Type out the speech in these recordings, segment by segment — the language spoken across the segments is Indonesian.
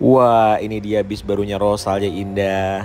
Wah, ini dia bis barunya Rosalia Indah.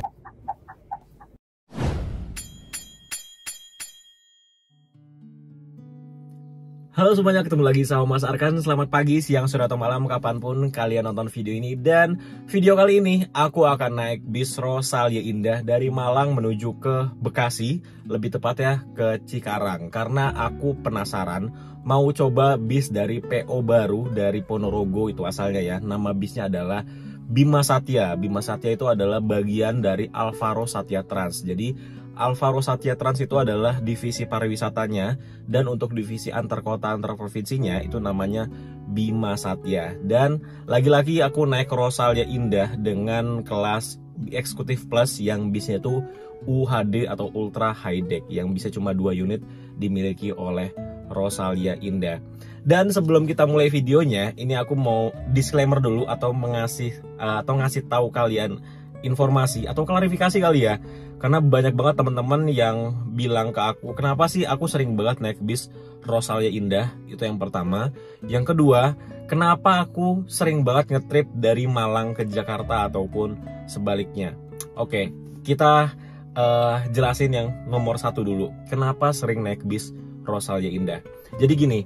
Halo semuanya, ketemu lagi sama Mas Arkan. Selamat pagi, siang, sore, atau malam, kapanpun kalian nonton video ini. Dan video kali ini aku akan naik bis Rosalia Indah dari Malang menuju ke Bekasi, lebih tepatnya ke Cikarang. Karena aku penasaran mau coba bis dari PO baru dari Ponorogo, itu asalnya ya. Nama bisnya adalah Bima Satya. Bima Satya itu adalah bagian dari Alvaro Satya Trans. Jadi Alvaro Satya Trans itu adalah divisi pariwisatanya, dan untuk divisi antar kota antar provinsinya itu namanya Bima Satya. Dan lagi-lagi aku naik Rosalia Indah dengan kelas Executive Plus yang bisnya itu UHD atau Ultra High Deck, yang bisa cuma 2 unit dimiliki oleh Rosalia Indah. Dan sebelum kita mulai videonya, ini aku mau disclaimer dulu atau ngasih tahu kalian informasi atau klarifikasi kali ya. Karena banyak banget teman-teman yang bilang ke aku, kenapa sih aku sering banget naik bis Rosalia Indah? Itu yang pertama. Yang kedua, kenapa aku sering banget ngetrip dari Malang ke Jakarta ataupun sebaliknya? Oke, kita jelasin yang nomor 1 dulu. Kenapa sering naik bis Rosalia Indah? Jadi gini,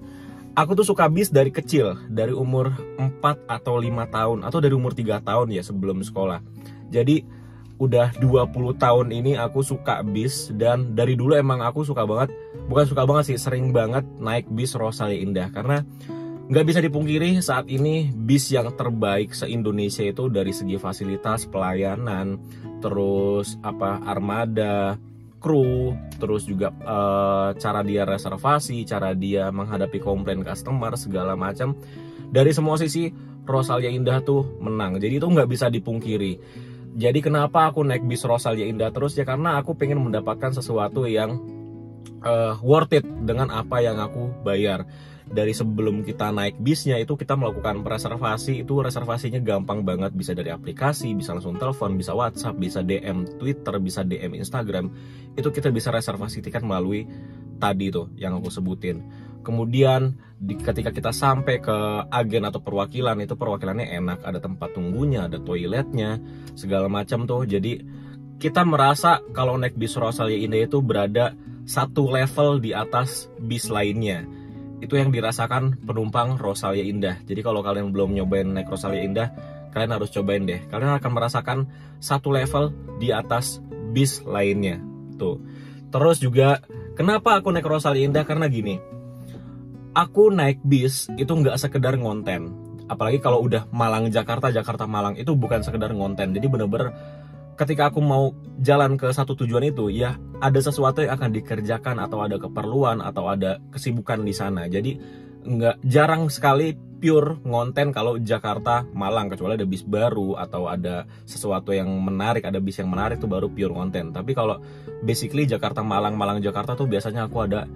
aku tuh suka bis dari kecil, dari umur 4 atau 5 tahun, atau dari umur 3 tahun ya, sebelum sekolah. Jadi udah 20 tahun ini aku suka bis, dan dari dulu emang aku suka banget, bukan suka banget sih, sering banget naik bis Rosalia Indah. Karena nggak bisa dipungkiri saat ini bis yang terbaik se-Indonesia itu dari segi fasilitas, pelayanan, terus armada, kru, terus juga cara dia reservasi, cara dia menghadapi komplain customer, segala macam. Dari semua sisi Rosalia Indah tuh menang, jadi itu nggak bisa dipungkiri. Jadi kenapa aku naik bis Rosalia Indah terus ya, karena aku pengen mendapatkan sesuatu yang worth it dengan apa yang aku bayar. Dari sebelum kita naik bisnya itu kita melakukan reservasi, itu reservasinya gampang banget, bisa dari aplikasi, bisa langsung telepon, bisa WhatsApp, bisa DM Twitter, bisa DM Instagram. Itu kita bisa reservasi tiket melalui tadi tuh yang aku sebutin. Kemudian ketika kita sampai ke agen atau perwakilan, itu perwakilannya enak, ada tempat tunggunya, ada toiletnya, segala macam tuh. Jadi kita merasa kalau naik bis Rosalia Indah itu berada satu level di atas bis lainnya. Itu yang dirasakan penumpang Rosalia Indah. Jadi kalau kalian belum nyobain naik Rosalia Indah, kalian harus cobain deh. Kalian akan merasakan satu level di atas bis lainnya tuh. Terus juga kenapa aku naik Rosalia Indah, karena gini, aku naik bis itu nggak sekedar ngonten. Apalagi kalau udah Malang Jakarta, Jakarta Malang, itu bukan sekedar ngonten. Jadi bener-bener ketika aku mau jalan ke satu tujuan itu, ya ada sesuatu yang akan dikerjakan, atau ada keperluan, atau ada kesibukan di sana. Jadi jarang sekali pure ngonten kalau Jakarta Malang, kecuali ada bis baru atau ada sesuatu yang menarik, ada bis yang menarik tuh baru pure ngonten. Tapi kalau basically Jakarta Malang, Malang Jakarta tuh biasanya aku ada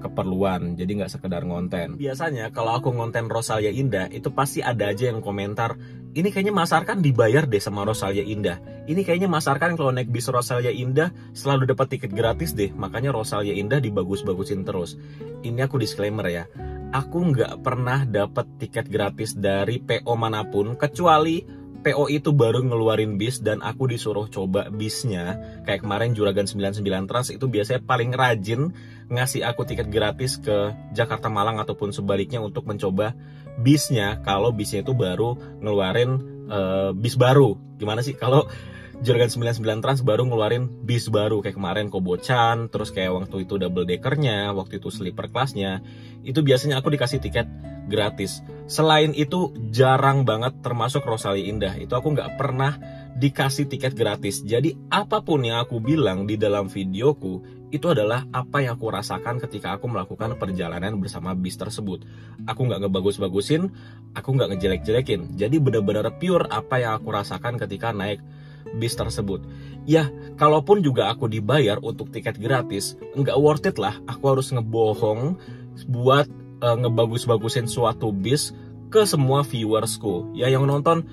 keperluan, jadi nggak sekedar ngonten. Biasanya kalau aku ngonten Rosalia Indah, itu pasti ada aja yang komentar, ini kayaknya Mas Arkan dibayar deh sama Rosalia Indah. Ini kayaknya Mas Arkan kalau naik bis Rosalia Indah selalu dapat tiket gratis deh, makanya Rosalia Indah dibagus-bagusin terus. Ini aku disclaimer ya, aku nggak pernah dapat tiket gratis dari PO manapun, kecuali PO itu baru ngeluarin bis dan aku disuruh coba bisnya. Kayak kemarin Juragan 99 Trans itu biasanya paling rajin ngasih aku tiket gratis ke Jakarta Malang ataupun sebaliknya untuk mencoba bisnya kalau bisnya itu baru ngeluarin bis baru. Gimana sih kalau Juragan 99 Trans baru ngeluarin bis baru, kayak kemarin Kobocan, terus kayak waktu itu double deckernya, waktu itu sleeper kelasnya, itu biasanya aku dikasih tiket gratis. Selain itu jarang banget, termasuk Rosalia Indah, itu aku nggak pernah dikasih tiket gratis. Jadi apapun yang aku bilang di dalam videoku, itu adalah apa yang aku rasakan ketika aku melakukan perjalanan bersama bis tersebut. Aku nggak ngebagus-bagusin, aku nggak ngejelek-jelekin. Jadi benar-benar pure apa yang aku rasakan ketika naik bis tersebut. Ya, kalaupun juga aku dibayar untuk tiket gratis, nggak worth it lah. Aku harus ngebohong buat ngebagus-bagusin suatu bis ke semua viewersku. Ya, yang nonton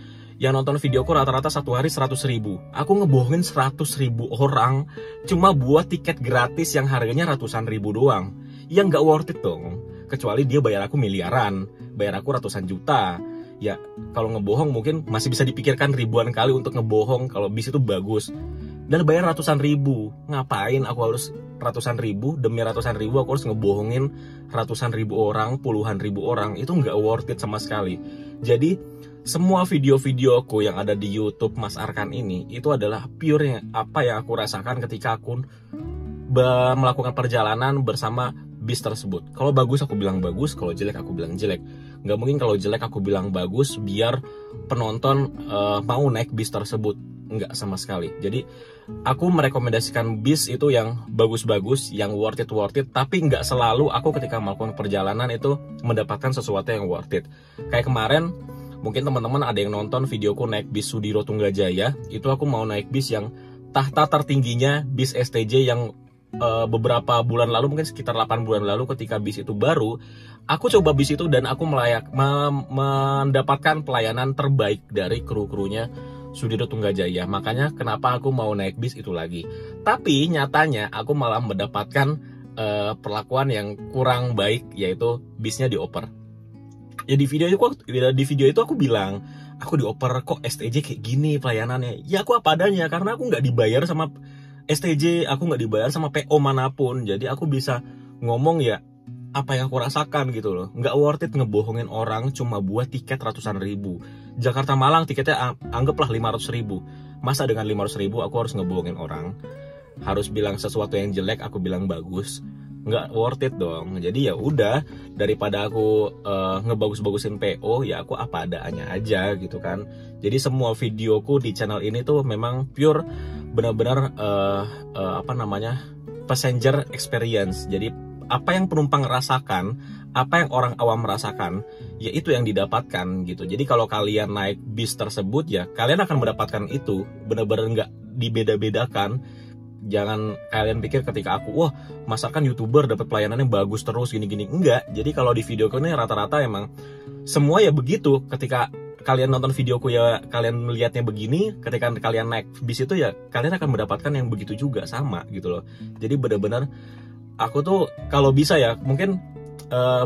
videoku rata-rata satu hari 100.000. Aku ngebohongin 100.000 orang cuma buat tiket gratis yang harganya ratusan ribu doang. Ya nggak worth it dong. Kecuali dia bayar aku miliaran, bayar aku ratusan juta. Ya kalau ngebohong mungkin masih bisa dipikirkan ribuan kali untuk ngebohong kalau bis itu bagus. Dan bayar ratusan ribu. Ngapain aku harus ratusan ribu, demi ratusan ribu aku harus ngebohongin ratusan ribu orang, puluhan ribu orang. Itu nggak worth it sama sekali. Jadi semua video-videoku yang ada di YouTube Mas Arkan ini itu adalah pure apa yang aku rasakan ketika aku melakukan perjalanan bersama bis tersebut. Kalau bagus aku bilang bagus, kalau jelek aku bilang jelek. Nggak mungkin kalau jelek aku bilang bagus biar penonton mau naik bis tersebut. Nggak sama sekali. Jadi aku merekomendasikan bis itu yang bagus-bagus, yang worth it, tapi nggak selalu aku ketika melakukan perjalanan itu mendapatkan sesuatu yang worth it. Kayak kemarin mungkin teman-teman ada yang nonton videoku naik bis Sudiro Tunggajaya, itu aku mau naik bis yang tahta tertingginya bis STJ yang beberapa bulan lalu, mungkin sekitar 8 bulan lalu ketika bis itu baru, aku coba bis itu dan aku mendapatkan pelayanan terbaik dari kru-krunya Sudiro Tunggajaya. Makanya kenapa aku mau naik bis itu lagi. Tapi nyatanya aku malah mendapatkan perlakuan yang kurang baik, yaitu bisnya dioper. Ya di video itu aku bilang, aku dioper kok STJ kayak gini pelayanannya. Ya aku apa adanya, karena aku nggak dibayar sama STJ, aku nggak dibayar sama PO manapun. Jadi aku bisa ngomong ya apa yang aku rasakan gitu loh. Nggak worth it ngebohongin orang cuma buat tiket ratusan ribu. Jakarta Malang tiketnya anggaplah 500 ribu. Masa dengan 500 ribu aku harus ngebohongin orang? Harus bilang sesuatu yang jelek aku bilang bagus? Nggak worth it dong. Jadi ya udah, daripada aku ngebagus-bagusin PO, ya aku apa adanya aja gitu kan. Jadi semua videoku di channel ini tuh memang pure benar-benar passenger experience. Jadi apa yang penumpang rasakan, apa yang orang awam merasakan, ya itu yang didapatkan gitu. Jadi kalau kalian naik bis tersebut, ya kalian akan mendapatkan itu. Benar-benar nggak dibeda-bedakan. Jangan kalian pikir ketika aku, wah Mas Arkan YouTuber dapat pelayanannya bagus terus gini-gini. Enggak. Jadi kalau di videoku ini rata-rata emang semua ya begitu. Ketika kalian nonton videoku ya kalian melihatnya begini, ketika kalian naik bis itu ya kalian akan mendapatkan yang begitu juga, sama gitu loh. Jadi benar-benar aku tuh kalau bisa ya mungkin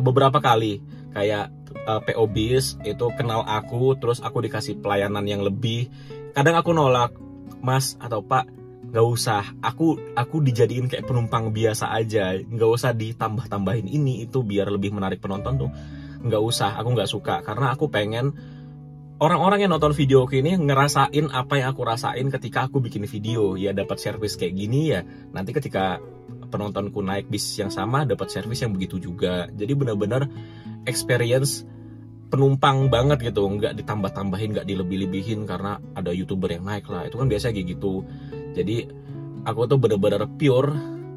beberapa kali kayak PO bis itu kenal aku, terus aku dikasih pelayanan yang lebih. Kadang aku nolak, Mas atau Pak, nggak usah, aku dijadiin kayak penumpang biasa aja, nggak usah ditambah-tambahin ini itu biar lebih menarik penonton tuh, nggak usah, aku nggak suka. Karena aku pengen orang-orang yang nonton video ini ngerasain apa yang aku rasain ketika aku bikin video. Ya dapat servis kayak gini, ya nanti ketika penontonku naik bis yang sama dapat servis yang begitu juga. Jadi benar-benar experience penumpang banget gitu, nggak ditambah-tambahin, nggak dilebih-lebihin karena ada YouTuber yang naik lah, itu kan biasa kayak gitu. Jadi aku tuh bener-bener pure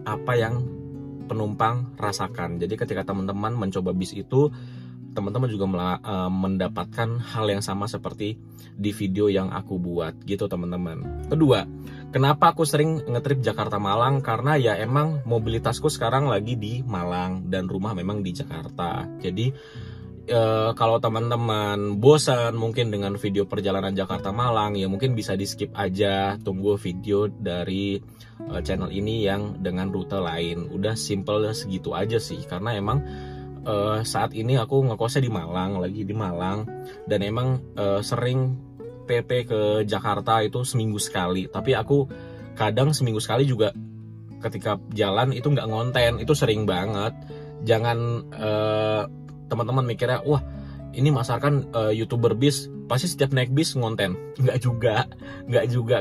apa yang penumpang rasakan. Jadi ketika teman-teman mencoba bis itu, teman-teman juga mendapatkan hal yang sama seperti di video yang aku buat gitu teman-teman. Kedua, kenapa aku sering ngetrip Jakarta Malang? Karena ya emang mobilitasku sekarang lagi di Malang dan rumah memang di Jakarta. Jadi kalau teman-teman bosan mungkin dengan video perjalanan Jakarta Malang, ya mungkin bisa di skip aja, tunggu video dari channel ini yang dengan rute lain. Udah simple segitu aja sih, karena emang saat ini aku ngekosnya di Malang, lagi di Malang, dan emang sering PP ke Jakarta itu seminggu sekali. Tapi aku kadang seminggu sekali juga ketika jalan itu nggak ngonten, itu sering banget. Jangan teman-teman mikirnya, wah ini Mas Arkan YouTuber bis, pasti setiap naik bis ngonten. Nggak juga.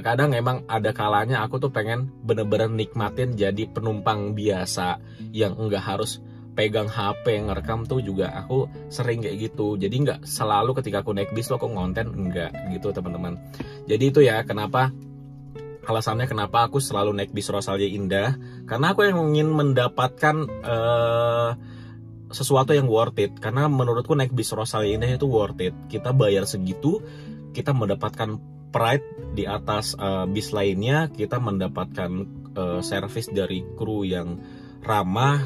Kadang emang ada kalanya aku tuh pengen bener-bener nikmatin jadi penumpang biasa yang nggak harus pegang HP ngerekam tuh juga aku sering kayak gitu. Jadi nggak selalu ketika aku naik bis lo kok ngonten, enggak gitu teman-teman. Jadi itu ya alasannya kenapa aku selalu naik bis Rosalia Indah, karena aku yang ingin mendapatkan sesuatu yang worth it. Karena menurutku naik bis Rosalia Indah itu worth it. Kita bayar segitu, kita mendapatkan pride di atas bis lainnya, kita mendapatkan servis dari kru yang ramah,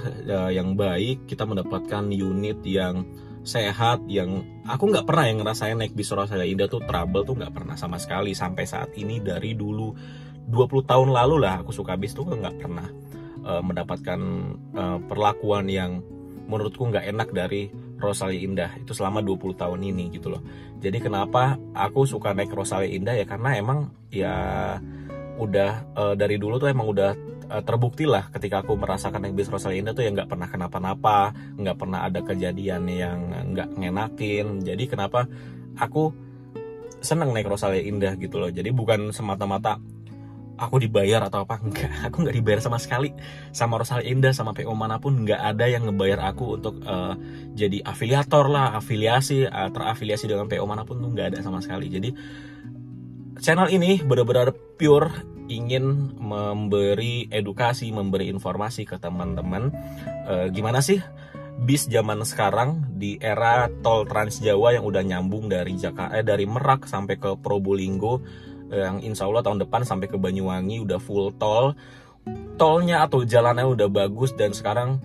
yang baik, kita mendapatkan unit yang sehat, yang aku nggak pernah yang ngerasain naik bis Rosalia Indah tuh trouble tuh, nggak pernah sama sekali sampai saat ini. Dari dulu 20 tahun lalu lah aku suka bis tuh nggak pernah mendapatkan perlakuan yang menurutku nggak enak dari Rosalia Indah itu selama 20 tahun ini gitu loh. Jadi kenapa aku suka naik Rosalia Indah ya karena emang ya udah dari dulu tuh emang udah terbukti lah ketika aku merasakan naik bis Rosalia Indah tuh ya nggak pernah kenapa-napa, nggak pernah ada kejadian yang nggak ngenakin. Jadi kenapa aku seneng naik Rosalia Indah gitu loh. Jadi bukan semata-mata aku dibayar atau apa, enggak, aku nggak dibayar sama sekali sama Rosalia Indah, sama PO manapun nggak ada yang ngebayar aku untuk jadi afiliator lah, terafiliasi dengan PO manapun tuh nggak ada sama sekali. Jadi channel ini benar-benar pure ingin memberi edukasi, memberi informasi ke teman-teman gimana sih bis zaman sekarang di era tol Trans Jawa yang udah nyambung dari dari Merak sampai ke Probolinggo, yang insya Allah tahun depan sampai ke Banyuwangi udah full tolnya atau jalannya udah bagus, dan sekarang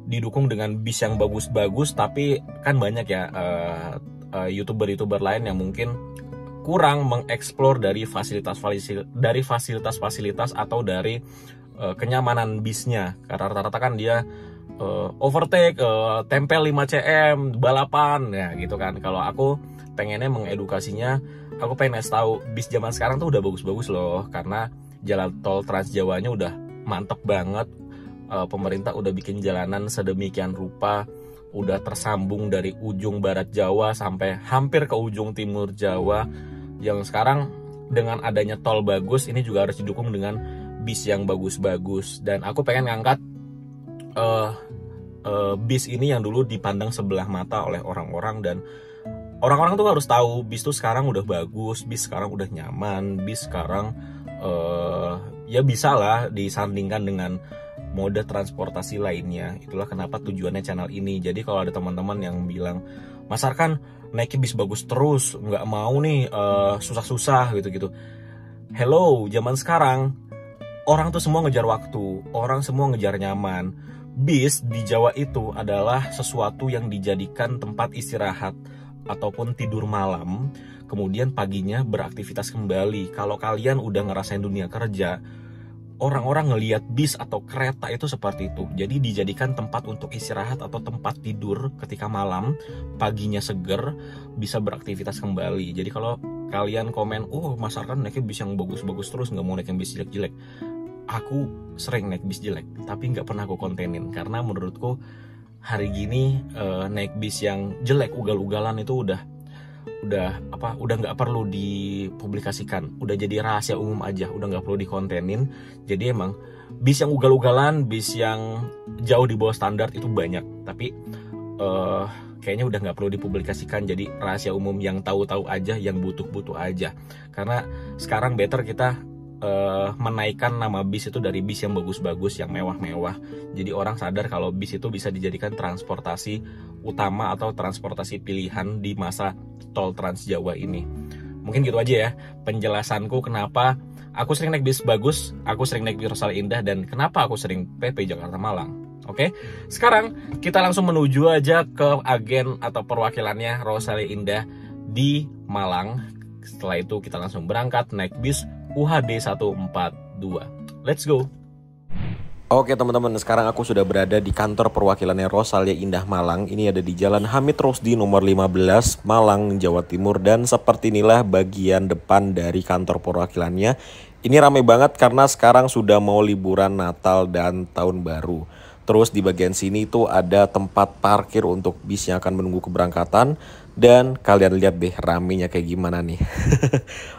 didukung dengan bis yang bagus-bagus. Tapi kan banyak ya youtuber lain yang mungkin kurang mengeksplor dari fasilitas-fasilitas atau dari kenyamanan bisnya, karena rata-rata kan dia overtake, tempel 5 cm, balapan ya gitu kan. Kalau aku pengennya mengedukasinya, aku pengen tahu bis zaman sekarang tuh udah bagus-bagus loh, karena jalan tol Trans Jawanya udah mantep banget. Pemerintah udah bikin jalanan sedemikian rupa, udah tersambung dari ujung barat Jawa sampai hampir ke ujung timur Jawa. Yang sekarang dengan adanya tol bagus ini juga harus didukung dengan bis yang bagus-bagus. Dan aku pengen ngangkat bis ini yang dulu dipandang sebelah mata oleh orang-orang, dan orang-orang tuh harus tahu bis tuh sekarang udah bagus, bis sekarang udah nyaman, bis sekarang ya bisa lah disandingkan dengan mode transportasi lainnya. Itulah kenapa tujuannya channel ini. Jadi kalau ada teman-teman yang bilang, Mas Arkan naik bis bagus terus, nggak mau nih susah-susah gitu-gitu. Hello, zaman sekarang orang tuh semua ngejar waktu, orang semua ngejar nyaman. Bis di Jawa itu adalah sesuatu yang dijadikan tempat istirahat ataupun tidur malam, kemudian paginya beraktivitas kembali. Kalau kalian udah ngerasain dunia kerja, orang-orang ngelihat bis atau kereta itu seperti itu. Jadi dijadikan tempat untuk istirahat atau tempat tidur ketika malam, paginya seger, bisa beraktivitas kembali. Jadi kalau kalian komen, oh Mas Arkan naiknya bis yang bagus-bagus terus, nggak mau naik yang bis jelek-jelek. Aku sering naik bis jelek, tapi nggak pernah aku kontenin, karena menurutku hari gini naik bis yang jelek ugal-ugalan itu udah nggak perlu dipublikasikan, udah jadi rahasia umum aja, udah nggak perlu dikontenin. Jadi emang bis yang ugal-ugalan, bis yang jauh di bawah standar itu banyak, tapi kayaknya udah nggak perlu dipublikasikan, jadi rahasia umum, yang tahu-tahu aja, yang butuh-butuh aja. Karena sekarang better kita menaikkan nama bis itu dari bis yang bagus-bagus, yang mewah-mewah. Jadi orang sadar kalau bis itu bisa dijadikan transportasi utama atau transportasi pilihan di masa tol Trans Jawa ini. Mungkin gitu aja ya penjelasanku kenapa aku sering naik bis bagus, aku sering naik bis Rosalia Indah, dan kenapa aku sering PP Jakarta Malang. Oke, sekarang kita langsung menuju aja ke agen atau perwakilannya Rosalia Indah di Malang. Setelah itu kita langsung berangkat naik bis UHD 142. Let's go. Oke teman-teman, sekarang aku sudah berada di kantor perwakilannya Rosalia Indah Malang. Ini ada di Jalan Hamid Rosdi nomor 15, Malang, Jawa Timur. Dan seperti inilah bagian depan dari kantor perwakilannya. Ini ramai banget karena sekarang sudah mau liburan Natal dan Tahun Baru. Terus di bagian sini tuh ada tempat parkir untuk bis yang akan menunggu keberangkatan. Dan kalian lihat deh ramenya kayak gimana nih.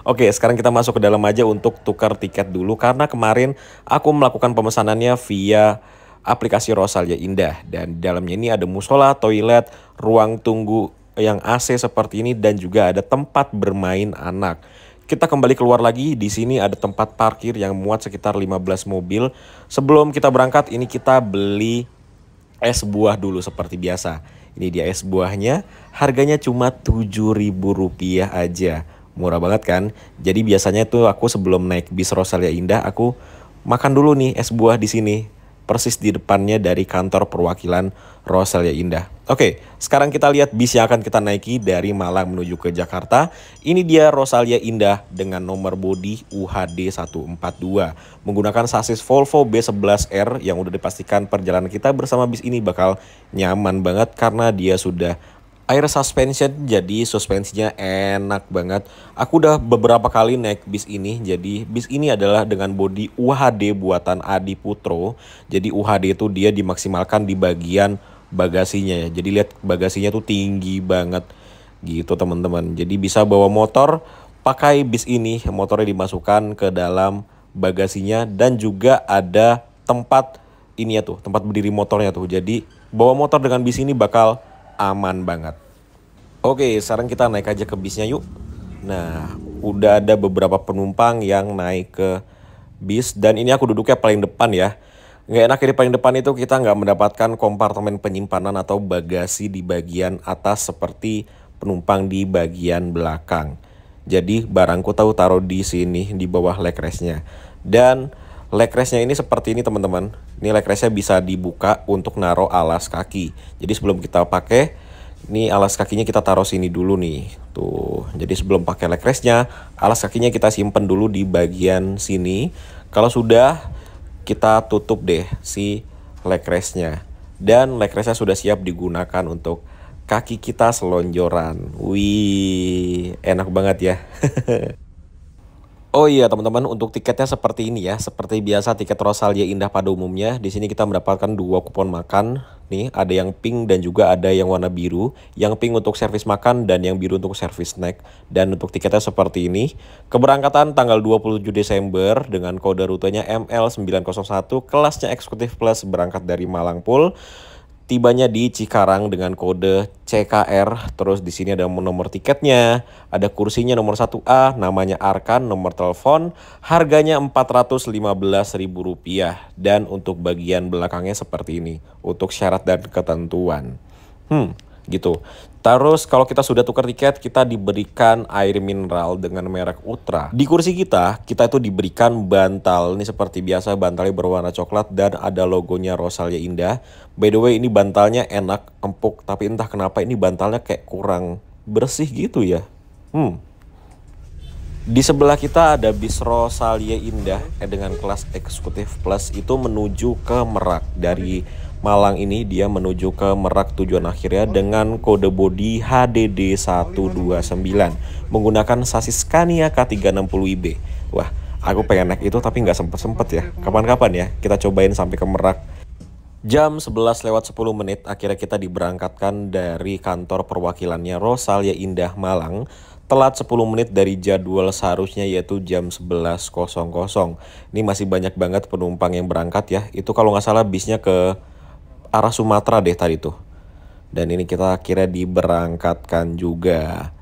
Oke, sekarang kita masuk ke dalam aja untuk tukar tiket dulu. Karena kemarin aku melakukan pemesanannya via aplikasi Rosalia Indah. Dan di dalamnya ini ada musola, toilet, ruang tunggu yang AC seperti ini, dan juga ada tempat bermain anak. Kita kembali keluar lagi, di sini ada tempat parkir yang muat sekitar 15 mobil. Sebelum kita berangkat, ini kita beli es buah dulu seperti biasa. Ini dia es buahnya, harganya cuma Rp7.000 aja. Murah banget kan? Jadi biasanya tuh aku sebelum naik bis Rosalia Indah, aku makan dulu nih es buah di sini. persis di depannya dari kantor perwakilan Rosalia Indah. Oke, sekarang kita lihat bis yang akan kita naiki dari Malang menuju ke Jakarta. Ini dia Rosalia Indah dengan nomor bodi UHD 142 menggunakan sasis Volvo B11R yang udah dipastikan perjalanan kita bersama bis ini bakal nyaman banget karena dia sudah air suspension, jadi suspensinya enak banget. Aku udah beberapa kali naik bis ini, jadi bis ini adalah dengan bodi UHD buatan Adi Putro. Jadi UHD itu dia dimaksimalkan di bagian bagasinya ya. Jadi lihat bagasinya tuh tinggi banget gitu teman-teman. Jadi bisa bawa motor pakai bis ini, motornya dimasukkan ke dalam bagasinya dan juga ada tempat ini ya tuh, tempat berdiri motornya tuh. Jadi bawa motor dengan bis ini bakal aman banget. Oke, sekarang kita naik aja ke bisnya yuk. Nah, udah ada beberapa penumpang yang naik ke bis dan ini aku duduknya paling depan ya. Nggak enak di paling depan itu kita nggak mendapatkan kompartemen penyimpanan atau bagasi di bagian atas seperti penumpang di bagian belakang. Jadi barangku taruh di sini di bawah leg restnya. Dan leg restnya ini seperti ini teman-teman. Ini leg restnya bisa dibuka untuk naruh alas kaki. Jadi sebelum kita pakai, ini alas kakinya kita taruh sini dulu nih. Tuh. Jadi sebelum pakai leg restnya, alas kakinya kita simpen dulu di bagian sini. Kalau sudah, kita tutup deh si leg restnya. Dan leg restnya sudah siap digunakan untuk kaki kita selonjoran. Wih, enak banget ya. Oh iya teman-teman, untuk tiketnya seperti ini ya. Seperti biasa tiket Rosalia Indah pada umumnya. Di sini kita mendapatkan 2 kupon makan. Nih, ada yang pink dan juga ada yang warna biru. Yang pink untuk servis makan dan yang biru untuk servis snack. Dan untuk tiketnya seperti ini. Keberangkatan tanggal 27 Desember dengan kode rutenya ML901, kelasnya eksekutif plus berangkat dari Malang Pool. Tibanya di Cikarang dengan kode CKR. Terus di sini ada nomor tiketnya, ada kursinya nomor 1A, namanya Arkan, nomor telepon, harganya Rp415.000 dan untuk bagian belakangnya seperti ini untuk syarat dan ketentuan. Gitu. Terus kalau kita sudah tukar tiket, kita diberikan air mineral dengan merek Ultra. Di kursi kita itu diberikan bantal. Ini seperti biasa bantalnya berwarna coklat dan ada logonya Rosalia Indah. By the way ini bantalnya enak, empuk, tapi entah kenapa ini bantalnya kayak kurang bersih gitu ya. Di sebelah kita ada bis Rosalia Indah dengan kelas eksekutif plus itu menuju ke Merak. Dari Malang ini dia menuju ke Merak tujuan akhirnya dengan kode bodi HDD 129 menggunakan sasis Scania K360IB. Wah, aku pengen naik itu tapi nggak sempet ya. Kapan-kapan ya kita cobain sampai ke Merak. Jam 11:10 akhirnya kita diberangkatkan dari kantor perwakilannya Rosalia Indah Malang. Telat 10 menit dari jadwal seharusnya yaitu jam 11.00. Ini masih banyak banget penumpang yang berangkat ya. Itu kalau nggak salah bisnya ke arah Sumatera deh tadi tuh. Dan ini kita akhirnya diberangkatkan juga.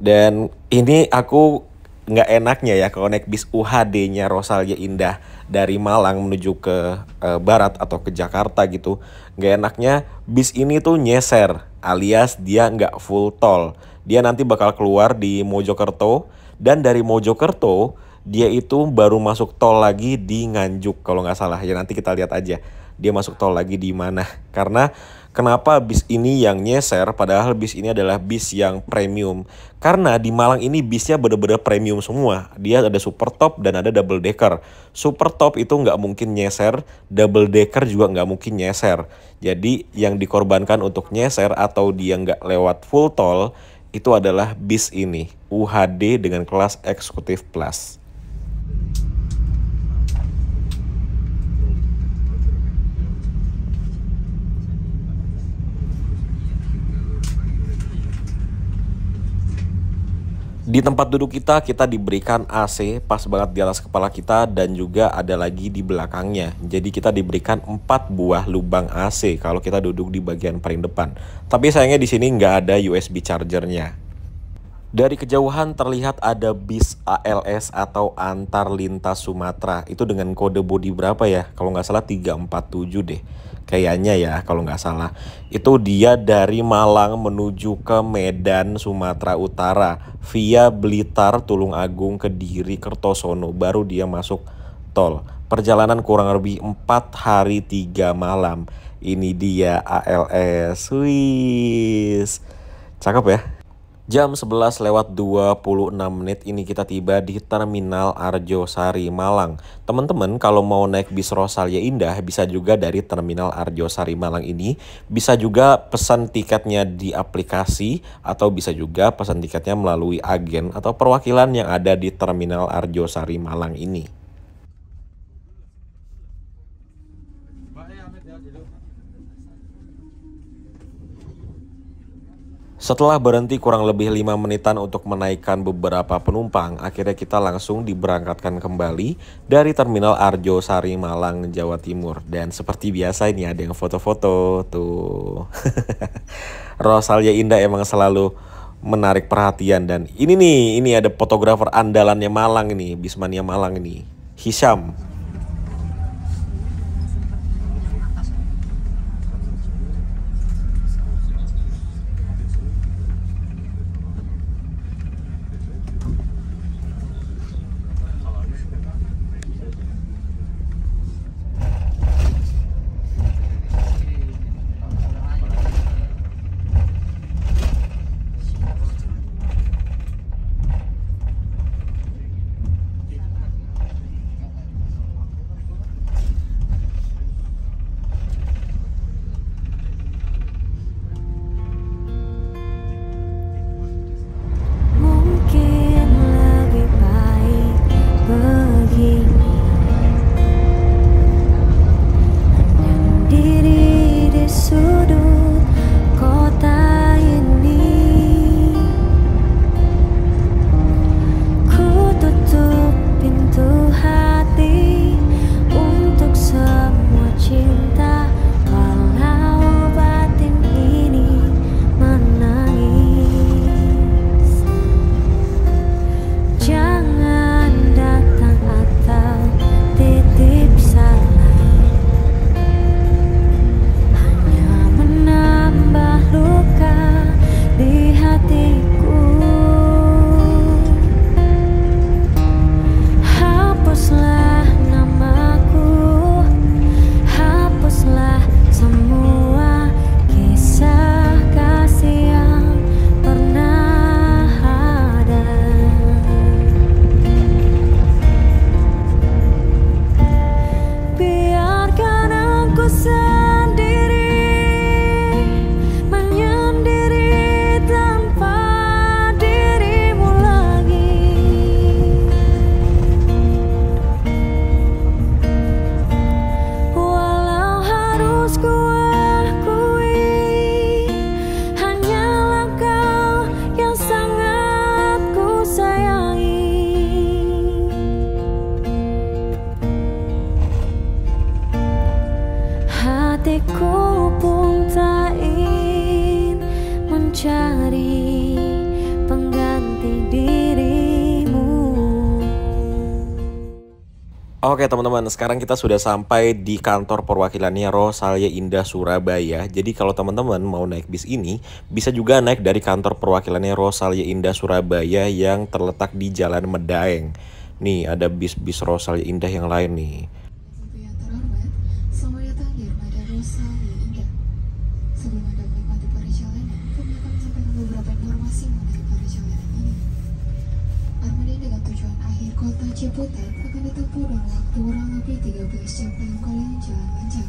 Dan ini aku nggak enaknya ya kalau naik bis UHD-nya Rosalia Indah dari Malang menuju ke barat atau ke Jakarta gitu. Nggak enaknya bis ini tuh nyeser alias dia nggak full tol. Dia nanti bakal keluar di Mojokerto dan dari Mojokerto dia itu baru masuk tol lagi di Nganjuk kalau nggak salah. Ya nanti kita lihat aja dia masuk tol lagi di mana. Karena kenapa bis ini yang nyeser padahal bis ini adalah bis yang premium. Karena di Malang ini bisnya bener-bener premium semua. Dia ada super top dan ada double decker. Super top itu nggak mungkin nyeser, double decker juga nggak mungkin nyeser. Jadi yang dikorbankan untuk nyeser atau dia nggak lewat full tol itu adalah bis ini, UHD dengan kelas eksekutif plus. Di tempat duduk kita diberikan AC pas banget di atas kepala kita dan juga ada lagi di belakangnya. Jadi kita diberikan 4 buah lubang AC kalau kita duduk di bagian paling depan. Tapi sayangnya di sini nggak ada USB chargernya. Dari kejauhan terlihat ada bis ALS atau Antar Lintas Sumatera. Itu dengan kode bodi berapa ya? Kalau nggak salah 347 deh. Kayaknya ya kalau nggak salah. Itu dia dari Malang menuju ke Medan, Sumatera Utara. Via Blitar, Tulung Agung, Kediri, Kertosono. Baru dia masuk tol. Perjalanan kurang lebih 4 hari 3 malam. Ini dia ALS. Wih, cakep ya. Jam 11 lewat 26 menit ini kita tiba di Terminal Arjosari, Malang. Teman-teman kalau mau naik bis Rosalia Indah bisa juga dari Terminal Arjosari Malang ini. Bisa juga pesan tiketnya di aplikasi atau bisa juga pesan tiketnya melalui agen atau perwakilan yang ada di Terminal Arjosari Malang ini. Setelah berhenti kurang lebih 5 menitan untuk menaikkan beberapa penumpang, akhirnya kita langsung diberangkatkan kembali dari Terminal Arjosari Malang, Jawa Timur. Dan seperti biasa ini ada yang foto-foto tuh. Rosalia Indah emang selalu menarik perhatian, dan ini ada fotografer andalannya Malang ini, Bismania Malang ini, Hisham. hatiku pun tak ingin mencari pengganti dirimu. Oke teman-teman, sekarang kita sudah sampai di kantor perwakilannya Rosalia Indah Surabaya. Jadi kalau teman-teman mau naik bis ini, bisa juga naik dari kantor perwakilannya Rosalia Indah Surabaya yang terletak di Jalan Medaeng. Nih ada bis-bis Rosalia Indah yang lain nih. Yang terhormat, selamat datang di Armada Rosalia Indah. Sebelum Anda menikmati perjalanan, kami akan menyampaikan beberapa informasi mengenai perjalanan ini. Armada dengan tujuan akhir kota Ciputat akan ditempuh dalam waktu kurang lebih 13 jam dalam kalian jalan lancar.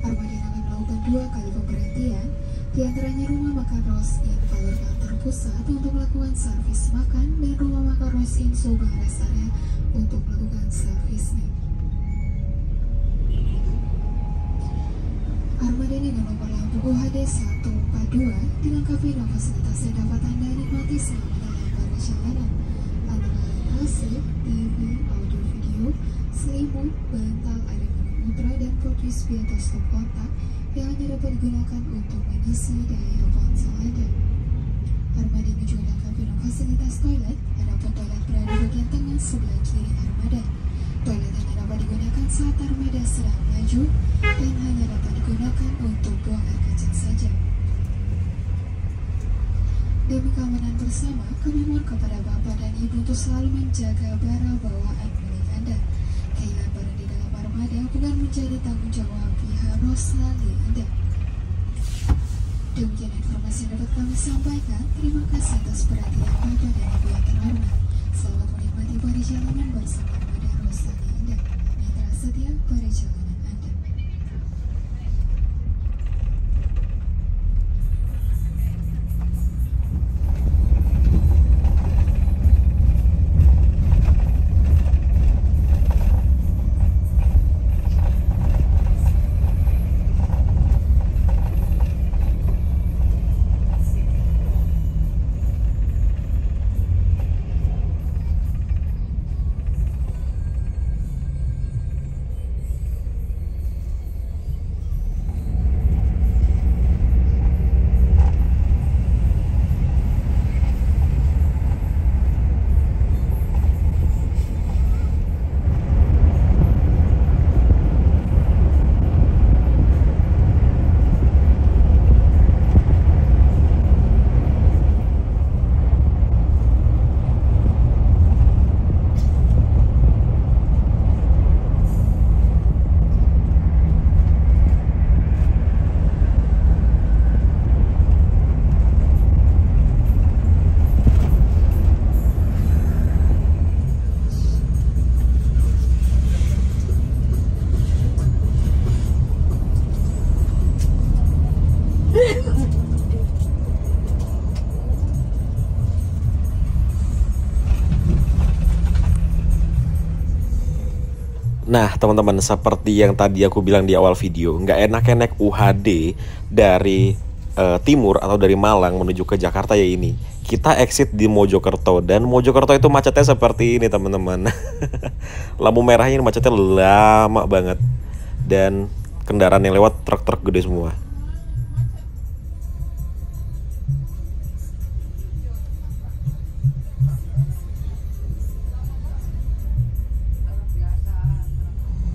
Armada akan melakukan 2 kali pemberhentian, di antaranya rumah makan Rose Inn Valor Kantor Pusat untuk melakukan servis makan dan rumah makan Rose Inn Subang Rest Area untuk melakukan servis snack. Armada dengan nomor lampu UHD 142 dilengkapi dengan fasilitas yang dapat Anda nikmati selama dalam perjalanan, antara lain AC, TV, audio video, selimut, bantal, air minum ultra, dan port USB atau stop kontak yang hanya dapat digunakan untuk mengisi daya ponsel Anda. Armada ini juga dilengkapi dengan fasilitas toilet, adapun toilet berada di bagian tengah sebelah kiri Armada. Toilet hanya dapat digunakan saat Armada sedang melaju dan hanya dapat digunakan untuk buang air kecil saja. Demi keamanan bersama, kami mohon kepada Bapak dan Ibu untuk selalu menjaga barang bawaan milik Anda. bukan menjadi tanggung jawab pihak Rosalia Indah. Demikian informasi yang dapat kami sampaikan. Terima kasih atas perhatian Bapak dan Ibu yang terhormat. Selamat menikmati perjalanan bersama pada Rosalia Indah. Mitra setia perjalanan Anda. Nah teman-teman, seperti yang tadi aku bilang di awal video, nggak enak-enak naik UHD dari timur atau dari Malang menuju ke Jakarta ya ini. Kita exit di Mojokerto, dan Mojokerto itu macetnya seperti ini teman-teman. Lampu merahnya ini macetnya lama banget, dan kendaraan yang lewat truk-truk gede semua.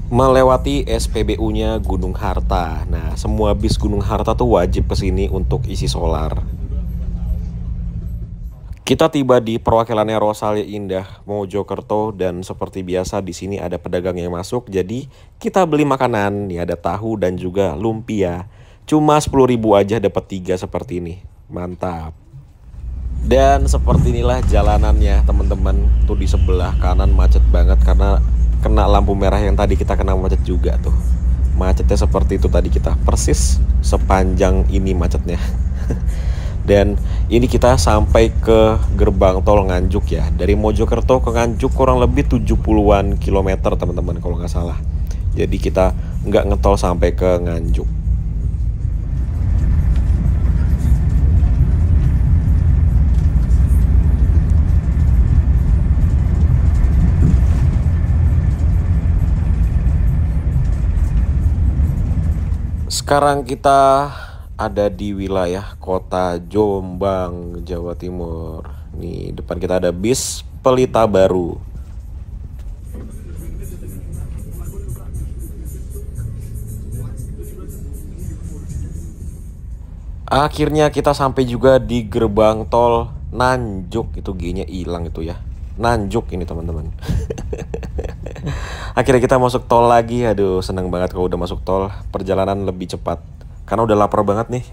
Melewati SPBU-nya Gunung Harta. Nah, semua bis Gunung Harta tuh wajib kesini untuk isi solar. Kita tiba di perwakilannya Rosalia Indah Mojokerto, dan seperti biasa di sini ada pedagang yang masuk. Jadi kita beli makanan, nih ada tahu dan juga lumpia. Cuma 10.000 aja dapat 3 seperti ini. Mantap. Dan seperti inilah jalanannya teman-teman. Tuh di sebelah kanan macet banget karena kena lampu merah yang tadi kita kena macet juga tuh. Macetnya seperti itu tadi kita, persis sepanjang ini macetnya. Dan ini kita sampai ke gerbang tol Nganjuk ya. Dari Mojokerto ke Nganjuk kurang lebih 70-an kilometer teman-teman kalau nggak salah. Jadi kita nggak ngetol sampai ke Nganjuk. Sekarang kita ada di wilayah kota Jombang, Jawa Timur. Nih, depan kita ada bis Pelita Baru. Akhirnya kita sampai juga di gerbang tol Nanjuk. Itu G-nya hilang itu ya. Nanjuk ini teman-teman. Akhirnya kita masuk tol lagi. Aduh, seneng banget kalau udah masuk tol. Perjalanan lebih cepat karena udah lapar banget nih.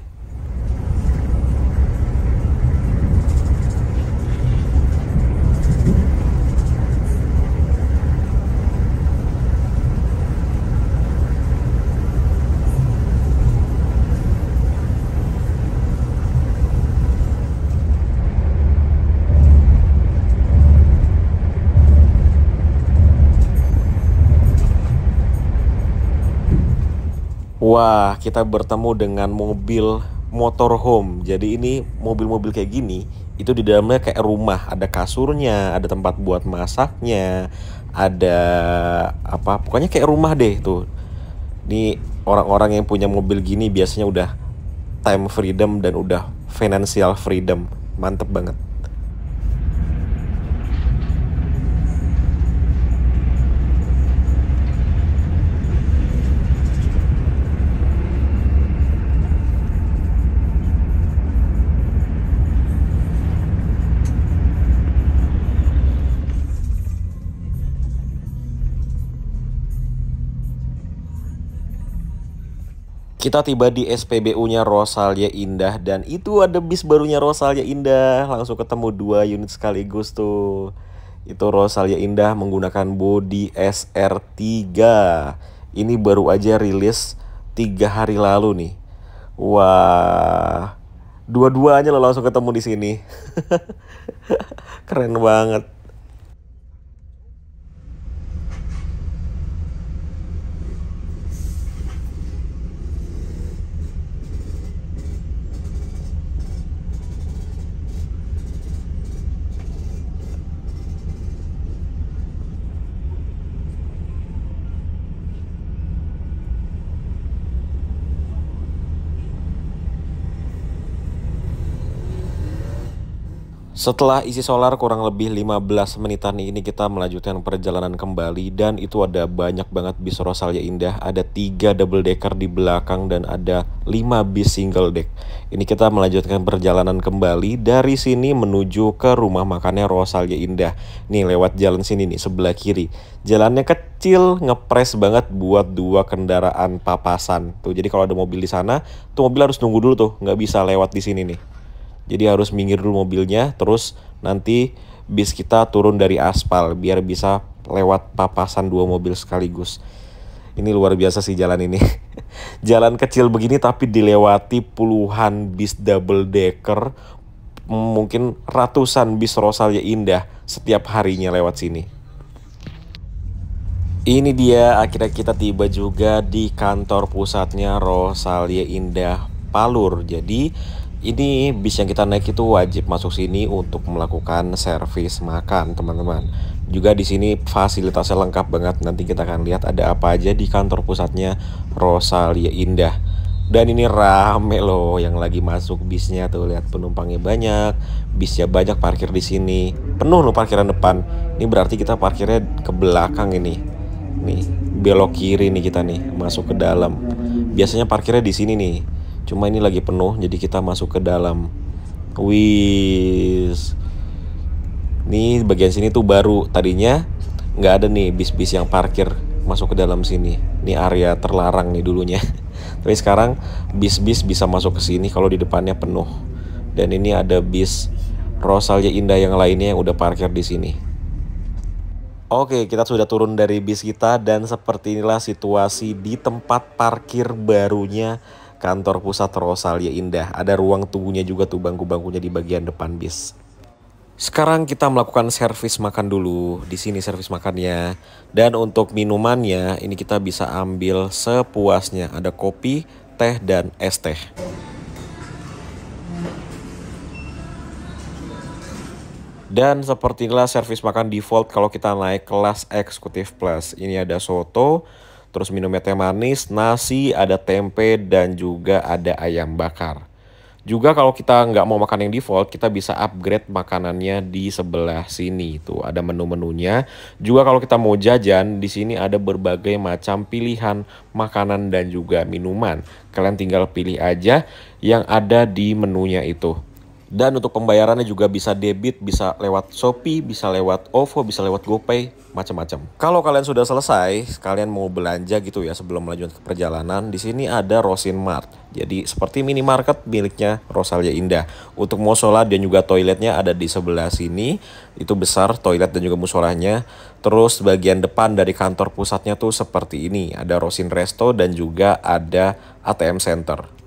Wah, kita bertemu dengan mobil motorhome. Jadi ini mobil-mobil kayak gini, itu di dalamnya kayak rumah. Ada kasurnya, ada tempat buat masaknya, ada apa, pokoknya kayak rumah deh tuh. Ini orang-orang yang punya mobil gini biasanya udah time freedom dan udah financial freedom. Mantep banget. Kita tiba di SPBU-nya Rosalia Indah dan itu ada bis barunya Rosalia Indah. Langsung ketemu 2 unit sekaligus tuh. Itu Rosalia Indah menggunakan bodi SR3. Ini baru aja rilis 3 hari lalu nih. Wah, dua-duanya lo langsung ketemu di sini. Keren banget. Setelah isi solar kurang lebih 15 menitan ini kita melanjutkan perjalanan kembali dan itu ada banyak banget bis Rosalia Indah. Ada 3 double decker di belakang dan ada 5 bis single deck. Ini kita melanjutkan perjalanan kembali dari sini menuju ke rumah makannya Rosalia Indah. Nih lewat jalan sini nih sebelah kiri. Jalannya kecil, ngepres banget buat 2 kendaraan papasan. Tuh jadi kalau ada mobil di sana, tuh mobil harus nunggu dulu tuh, nggak bisa lewat di sini nih. Jadi harus minggir dulu mobilnya, terus nanti bis kita turun dari aspal biar bisa lewat papasan 2 mobil sekaligus. Ini luar biasa sih jalan ini. Jalan kecil begini tapi dilewati puluhan bis double decker, mungkin ratusan bis Rosalia Indah setiap harinya lewat sini. Ini dia akhirnya kita tiba juga di kantor pusatnya Rosalia Indah Palur. Jadi ini bis yang kita naik itu wajib masuk sini untuk melakukan servis makan, teman-teman. Juga di sini fasilitasnya lengkap banget. Nanti kita akan lihat ada apa aja di kantor pusatnya Rosalia Indah. Dan ini rame loh yang lagi masuk bisnya tuh, lihat penumpangnya banyak, bisnya banyak parkir di sini. Penuh loh parkiran depan. Ini berarti kita parkirnya ke belakang ini. Nih, belok kiri nih kita nih, masuk ke dalam. Biasanya parkirnya di sini nih. Cuma ini lagi penuh, jadi kita masuk ke dalam. Wis. Nih bagian sini tuh baru. Tadinya nggak ada nih bis-bis yang parkir masuk ke dalam sini. Ini area terlarang nih dulunya. Tapi sekarang bis-bis bisa masuk ke sini kalau di depannya penuh. Dan ini ada bis Rosalia Indah yang lainnya yang udah parkir di sini. Oke, kita sudah turun dari bis kita dan seperti inilah situasi di tempat parkir barunya kantor pusat Rosalia Indah. Ada ruang tunggunya juga tuh, bangku-bangkunya di bagian depan bis. Sekarang kita melakukan servis makan dulu. Di sini servis makannya. Dan untuk minumannya ini kita bisa ambil sepuasnya. Ada kopi, teh, dan es teh. Dan seperti inilah servis makan default kalau kita naik kelas eksekutif plus. Ini ada soto, terus minumnya teh manis, nasi, ada tempe, dan juga ada ayam bakar. Juga kalau kita nggak mau makan yang default, kita bisa upgrade makanannya di sebelah sini. Tuh ada menu-menunya. Juga kalau kita mau jajan, di sini ada berbagai macam pilihan makanan dan juga minuman. Kalian tinggal pilih aja yang ada di menunya itu. Dan untuk pembayarannya juga bisa debit, bisa lewat Shopee, bisa lewat OVO, bisa lewat GoPay, macam-macam. Kalau kalian sudah selesai, kalian mau belanja gitu ya sebelum melanjutkan perjalanan, di sini ada Rosin Mart. Jadi seperti minimarket miliknya Rosalia Indah. Untuk musola dan juga toiletnya ada di sebelah sini. Itu besar toilet dan juga musolanya. Terus bagian depan dari kantor pusatnya tuh seperti ini. Ada Rosin Resto dan juga ada ATM Center.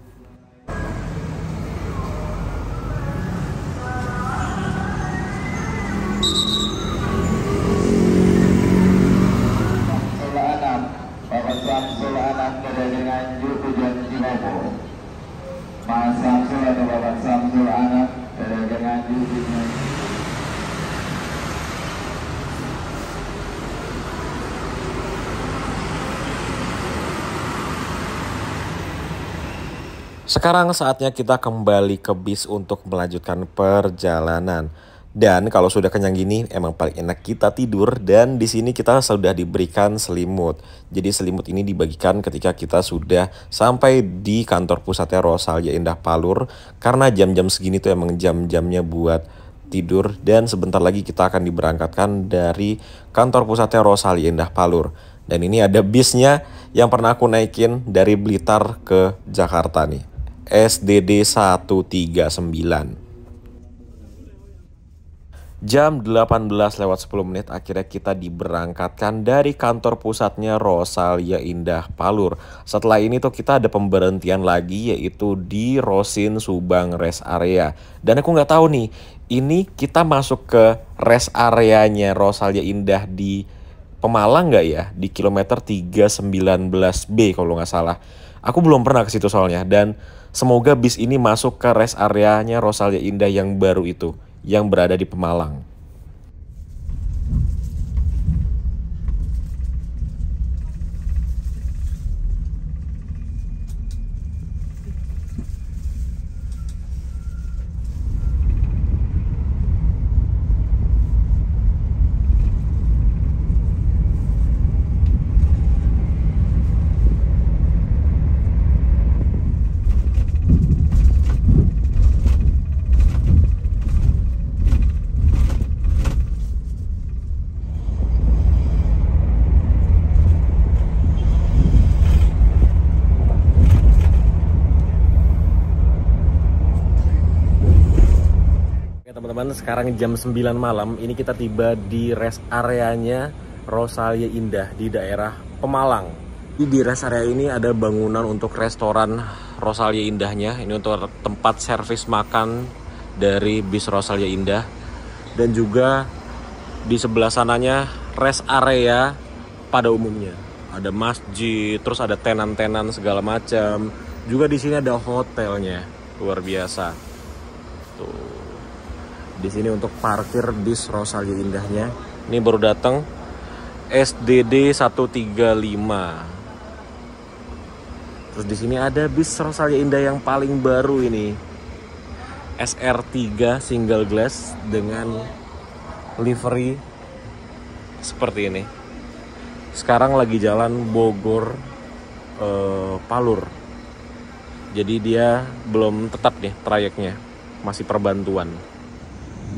Sekarang saatnya kita kembali ke bis untuk melanjutkan perjalanan. Dan kalau sudah kenyang gini emang paling enak kita tidur, dan di sini kita sudah diberikan selimut. Jadi selimut ini dibagikan ketika kita sudah sampai di kantor pusatnya Rosalia Indah Palur, karena jam-jam segini tuh emang jam-jamnya buat tidur. Dan sebentar lagi kita akan diberangkatkan dari kantor pusatnya Rosalia Indah Palur. Dan ini ada bisnya yang pernah aku naikin dari Blitar ke Jakarta nih. SDD 139. Jam 18:10 akhirnya kita diberangkatkan dari kantor pusatnya Rosalia Indah Palur. Setelah ini tuh kita ada pemberhentian lagi, yaitu di Rosin Subang Rest Area. Dan aku nggak tahu nih, ini kita masuk ke rest areanya Rosalia Indah di Pemalang nggak ya? Di kilometer 319B kalau nggak salah. Aku belum pernah ke situ soalnya, dan semoga bis ini masuk ke rest areanya Rosalia Indah yang baru itu, yang berada di Pemalang. Teman-teman, sekarang jam 9 malam, ini kita tiba di rest areanya Rosalia Indah di daerah Pemalang. Di rest area ini ada bangunan untuk restoran Rosalia Indahnya. Ini untuk tempat servis makan dari bis Rosalia Indah. Dan juga di sebelah sananya rest area pada umumnya. Ada masjid, terus ada tenan-tenan segala macam. Juga di sini ada hotelnya, luar biasa. Tuh. Di sini untuk parkir bis Rosalia Indahnya. Ini baru datang, SDD 135. Terus di sini ada bis Rosalia Indah yang paling baru ini, SR3 single glass dengan livery seperti ini. Sekarang lagi jalan Bogor Palur. Jadi dia belum tetap nih trayeknya, masih perbantuan.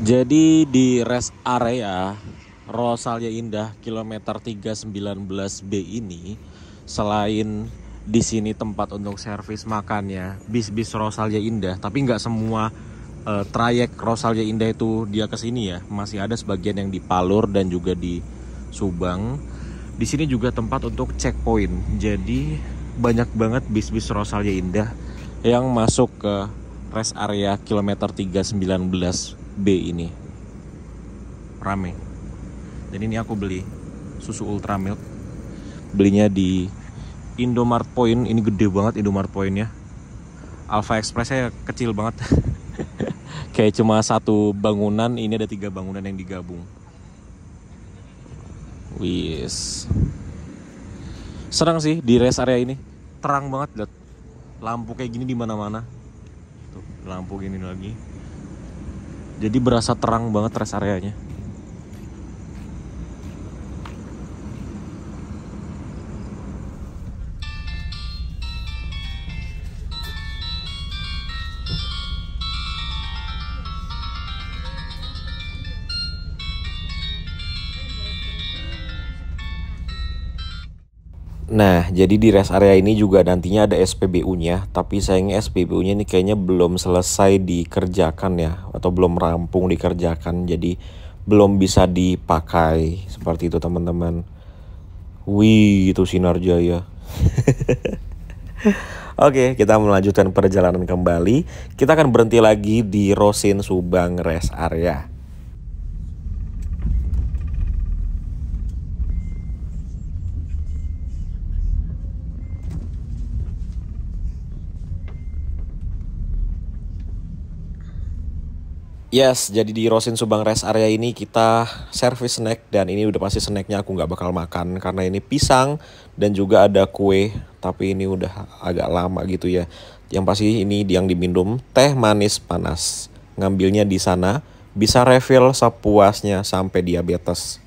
Jadi di rest area Rosalia Indah kilometer 319B ini, selain di sini tempat untuk servis makannya bis-bis Rosalia Indah, tapi nggak semua trayek Rosalia Indah itu dia ke sini ya. Masih ada sebagian yang di Palur dan juga di Subang. Di sini juga tempat untuk checkpoint. Jadi banyak banget bis-bis Rosalia Indah yang masuk ke rest area kilometer 319B ini. Rame. Dan ini aku beli susu Ultramilk. Belinya di Indomart Point. Ini gede banget Indomart Pointnya. Alpha Expressnya kecil banget. Kayak cuma satu bangunan. Ini ada 3 bangunan yang digabung. Wis. Serang sih di rest area ini. Terang banget, lihat. Lampu kayak gini di mana-mana. Tuh, lampu gini lagi. Jadi berasa terang banget rest areanya. Nah, jadi di rest area ini juga nantinya ada SPBU-nya, tapi sayangnya SPBU-nya ini kayaknya belum selesai dikerjakan ya, atau belum rampung dikerjakan, jadi belum bisa dipakai seperti itu teman-teman. Wih, itu Sinar Jaya. Oke, kita melanjutkan perjalanan kembali. Kita akan berhenti lagi di Rosin Subang Rest Area. Yes, jadi di Rosin Subang Rest Area ini kita servis snack, dan ini udah pasti snacknya aku nggak bakal makan karena ini pisang dan juga ada kue, tapi ini udah agak lama gitu ya. Yang pasti ini yang diminum teh manis panas. Ngambilnya di sana, bisa refill sepuasnya sampai diabetes.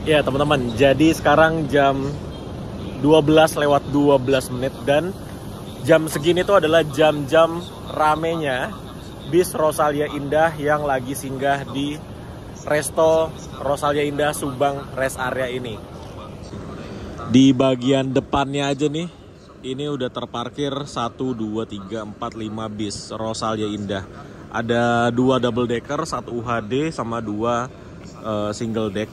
Ya teman-teman, jadi sekarang jam 12:12 dan jam segini tuh adalah jam-jam ramenya bis Rosalia Indah yang lagi singgah di Resto Rosalia Indah Subang Rest Area ini. Di bagian depannya aja nih, ini udah terparkir 1, 2, 3, 4, 5 bis Rosalia Indah. Ada 2 double decker, 1 UHD sama 2 single deck.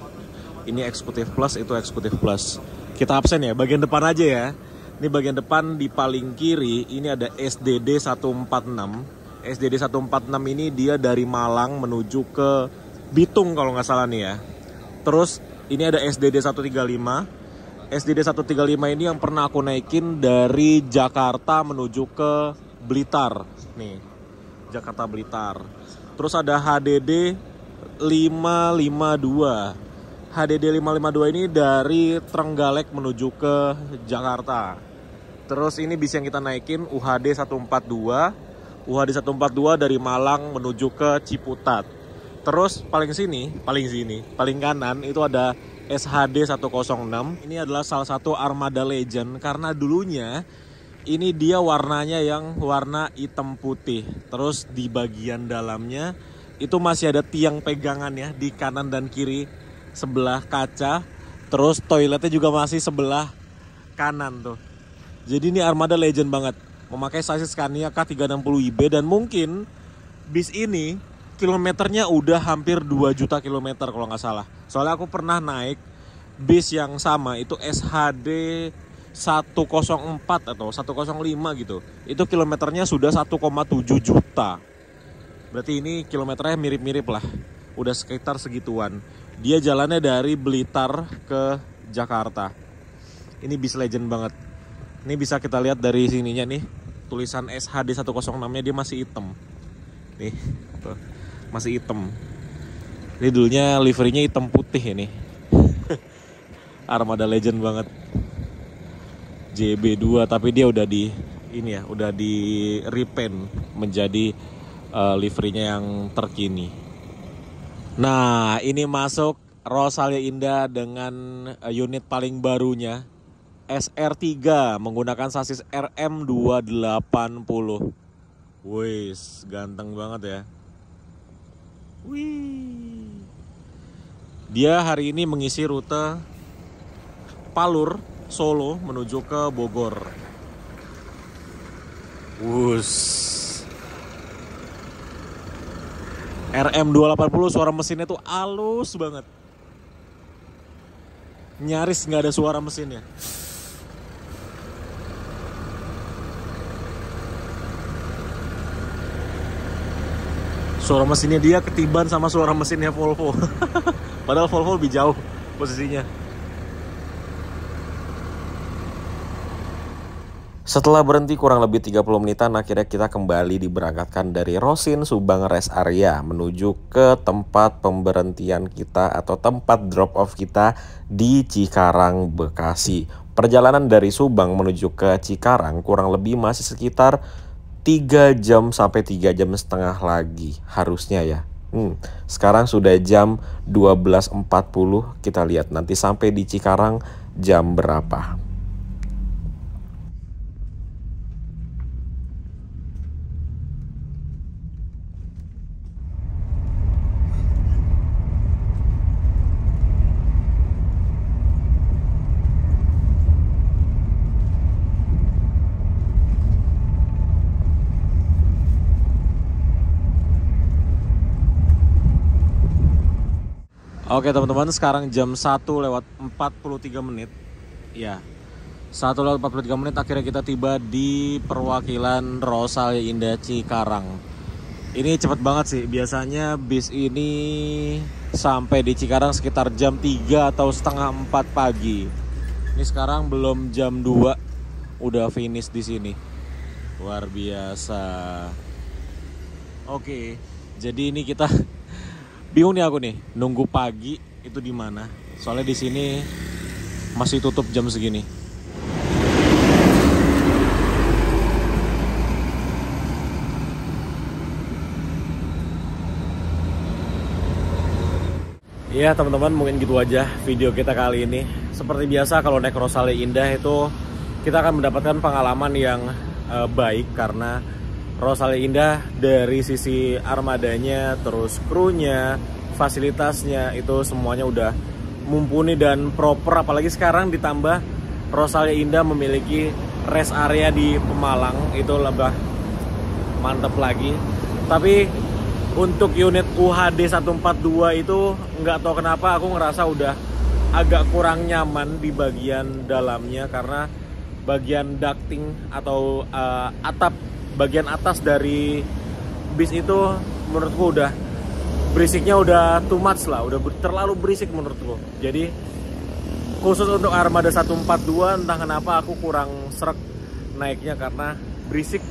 Ini eksekutif plus, itu eksekutif plus. Kita absen ya, bagian depan aja ya. Ini bagian depan di paling kiri, ini ada SDD 146. SDD 146 ini dia dari Malang menuju ke Bitung kalau nggak salah nih ya. Terus ini ada SDD 135. SDD 135 ini yang pernah aku naikin dari Jakarta menuju ke Blitar. Nih, Jakarta Blitar. Terus ada HDD 552. HDD 552 ini dari Trenggalek menuju ke Jakarta. Terus ini bis yang kita naikin UHD 142. UHD 142 dari Malang menuju ke Ciputat. Terus paling kanan itu ada SHD 106. Ini adalah salah satu armada legend karena dulunya ini dia warnanya yang warna hitam putih. Terus di bagian dalamnya itu masih ada tiang pegangan ya di kanan dan kiri sebelah kaca. Terus toiletnya juga masih sebelah kanan tuh. Jadi ini armada legend banget. Memakai sasis Scania K360IB dan mungkin bis ini kilometernya udah hampir 2 juta kilometer kalau nggak salah. Soalnya aku pernah naik bis yang sama itu SHD 104 atau 105 gitu. Itu kilometernya sudah 1,7 juta. Berarti ini kilometernya mirip-mirip lah. Udah sekitar segituan. Dia jalannya dari Blitar ke Jakarta. Ini bis legend banget. Ini bisa kita lihat dari sininya nih. Tulisan SHD 106-nya dia masih hitam. Nih, tuh. Masih hitam. Ini dulunya liverynya hitam putih ini. Armada legend banget. JB2 tapi dia udah di ini ya, udah di repaint menjadi liverynya yang terkini. Nah, ini masuk Rosalia Indah dengan unit paling barunya SR3 menggunakan sasis RM280. Wih, ganteng banget ya. Wih. Dia hari ini mengisi rute Palur, Solo menuju ke Bogor. Wus. RM280 suara mesinnya tuh halus banget. Nyaris nggak ada suara mesinnya. Suara mesinnya dia ketiban sama suara mesinnya Volvo. Padahal Volvo lebih jauh posisinya. Setelah berhenti kurang lebih 30 menitan, akhirnya kita kembali diberangkatkan dari Rosin Subang Rest Area menuju ke tempat pemberhentian kita atau tempat drop off kita di Cikarang, Bekasi. Perjalanan dari Subang menuju ke Cikarang kurang lebih masih sekitar 3 jam sampai 3 jam setengah lagi harusnya ya. Sekarang sudah jam 12.40, kita lihat nanti sampai di Cikarang jam berapa. Oke teman-teman, sekarang jam 1:43 menit. Ya, 1:43 menit akhirnya kita tiba di perwakilan Rosalia Indah Cikarang. Ini cepet banget sih, biasanya bis ini sampai di Cikarang sekitar jam 3 atau setengah 4 pagi. Ini sekarang belum jam 2, udah finish di sini. Luar biasa. Oke, jadi ini kita bingung nih aku nih, nunggu pagi itu di mana? Soalnya di sini masih tutup jam segini. Iya teman-teman, mungkin gitu aja video kita kali ini. Seperti biasa kalau naik Rosalia Indah itu kita akan mendapatkan pengalaman yang baik karena Rosalia Indah dari sisi armadanya, terus krunya, fasilitasnya itu semuanya udah mumpuni dan proper. Apalagi sekarang ditambah Rosalia Indah memiliki rest area di Pemalang, itu lebih mantep lagi. Tapi untuk unit UHD 142 itu nggak tahu kenapa aku ngerasa udah agak kurang nyaman di bagian dalamnya, karena bagian ducting atau atap bagian atas dari bis itu menurutku udah berisiknya udah too much lah, udah terlalu berisik menurutku. Jadi khusus untuk armada 142 entah kenapa aku kurang srek naiknya karena berisik.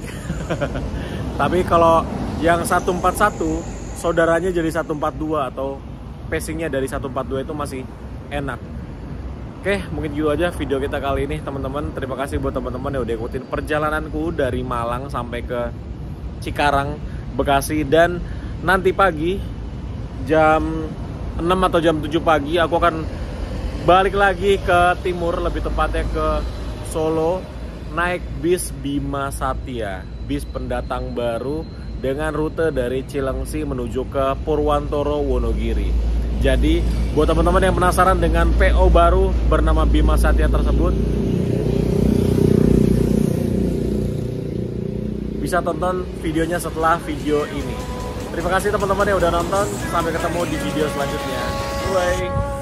Tapi kalau yang 141 saudaranya jadi 142 atau pacingnya dari 142 itu masih enak. Oke, mungkin gitu aja video kita kali ini teman-teman. Terima kasih buat teman-teman yang udah ikutin perjalananku dari Malang sampai ke Cikarang, Bekasi. Dan nanti pagi jam 6 atau jam 7 pagi aku akan balik lagi ke timur, lebih tepatnya ke Solo, naik bis Bima Satya, bis pendatang baru dengan rute dari Cilengsi menuju ke Purwantoro, Wonogiri. Jadi buat teman-teman yang penasaran dengan PO baru bernama Bima Satya tersebut, bisa tonton videonya setelah video ini. Terima kasih teman-teman yang udah nonton. Sampai ketemu di video selanjutnya. Bye.